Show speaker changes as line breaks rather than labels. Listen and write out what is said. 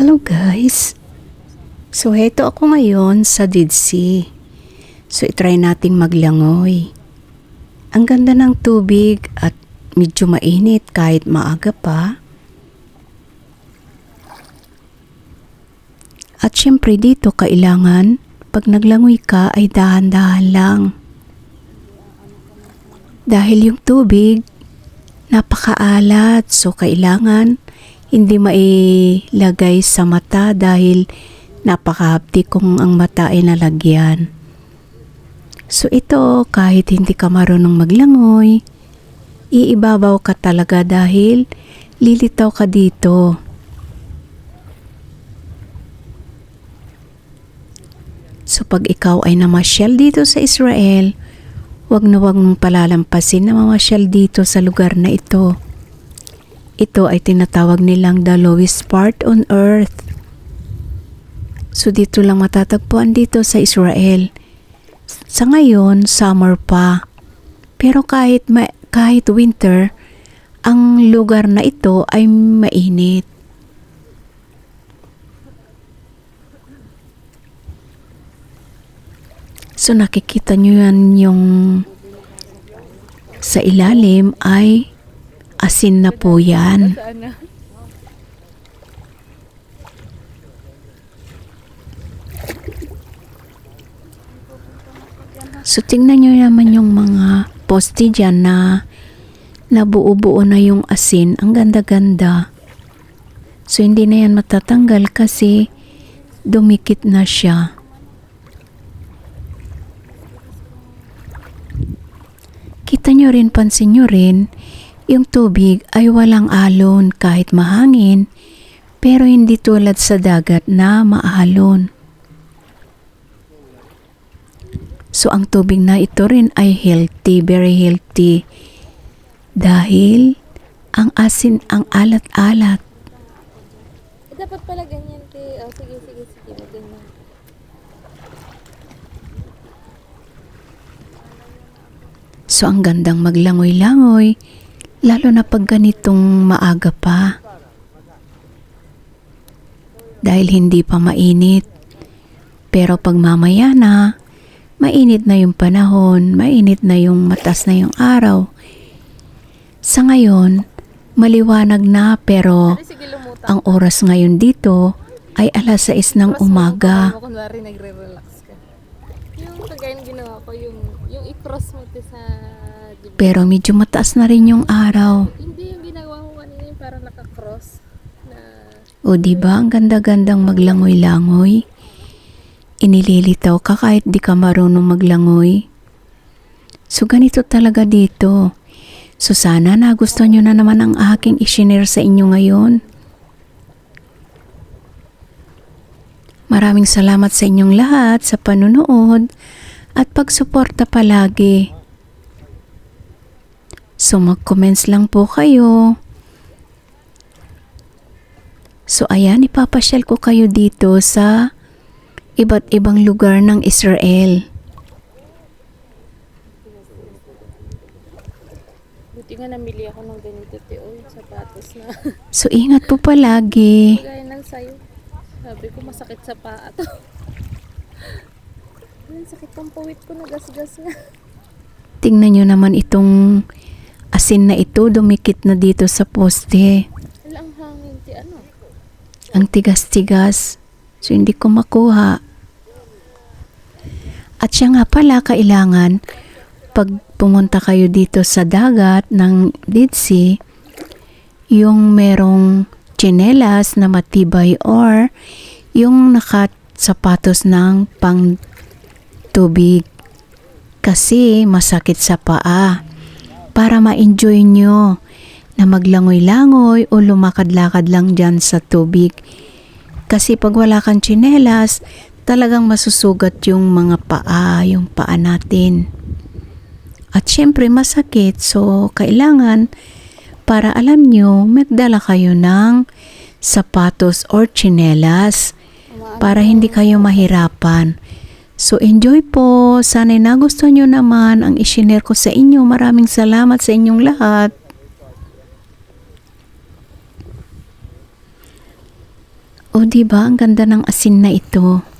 Hello guys! So heto ako ngayon sa Dead Sea. So itry nating maglangoy. Ang ganda ng tubig at medyo mainit kahit maaga pa. At syempre dito kailangan pag naglangoy ka ay dahan-dahan lang. Dahil yung tubig napakaalat, so kailangan hindi mailagay sa mata dahil napakahapdi kung ang mata ay nalagyan. So ito, kahit hindi ka marunong maglangoy, iibabaw ka talaga dahil lilitaw ka dito. So pag ikaw ay namasyal dito sa Israel, wag mong palalampasin na mamasyal dito sa lugar na ito. Ito ay tinatawag nilang the lowest part on earth. So dito lang matatagpuan dito sa Israel. Sa ngayon, summer pa. Pero kahit winter, ang lugar na ito ay mainit. So nakikita nyo yan yung sa ilalim ay asin na po yan. So tingnan nyo naman yung mga poste dyan na nabuo-buo na yung asin. Ang ganda-ganda. So hindi na yan matatanggal kasi dumikit na siya. Kita nyo rin, pansin nyo rin, yung tubig ay walang alon kahit mahangin, pero hindi tulad sa dagat na maalon. So ang tubig na ito rin ay healthy, very healthy. Dahil ang asin, ang alat-alat.
Dapat pala ganyan, te. Oh, sige. Ganyan.
So ang gandang maglangoy-langoy, lalo na pag ganitong maaga pa. Dahil hindi pa mainit. Pero pag mamaya na, mainit na yung panahon, mainit na yung mataas na yung araw. Sa ngayon, maliwanag na pero ang oras ngayon dito ay alas 6 ng umaga.
Kunwari nagre-relax ka. Yung kagaya ng ginawa ko, yung i-cross mo sa dibdib.
Pero medyo mataas na rin yung araw.
Hindi yung ginagawa ko kanina yung parang naka-cross.
O diba, ang ganda-gandang maglangoy-langoy. Inililitaw ka kahit di ka marunong maglangoy. So ganito talaga dito. So sana nagustuhan nyo na naman ang aking i-share sa inyo ngayon. Maraming salamat sa inyong lahat sa panunood at pagsuporta palagi. So mag-comments lang po kayo. So ayan, ipapasyal ko kayo dito sa iba't ibang lugar ng Israel.
Buti nga namili ako ng ganito, te. Oh, yung sapatos na.
So ingat po palagi.
Kagaya ng sayo. Sabi ko masakit sa paa to. Ang sakit ng puwit ko, nagasgas nga.
Tingnan nyo naman itong asin na ito, dumikit na dito sa poste.
Wala ang hangin, te. Ano?
Ang tigas-tigas. So hindi ko makuha. At siya nga pala kailangan pag pumunta kayo dito sa dagat ng Dead Sea, yung merong tsinelas na matibay or yung nakasapatos ng pang tubig kasi masakit sa paa para ma-enjoy nyo na maglangoy-langoy o lumakad-lakad lang dyan sa tubig. Kasi pag wala kang tsinelas, talagang masusugat yung mga paa, yung paa natin. At syempre masakit, so kailangan para alam nyo, magdala kayo ng sapatos or tsinelas para hindi kayo mahirapan. So enjoy po, sana'y nagustuhan nyo naman ang i-share ko sa inyo. Maraming salamat sa inyong lahat. O di ba ang ganda ng asin na ito.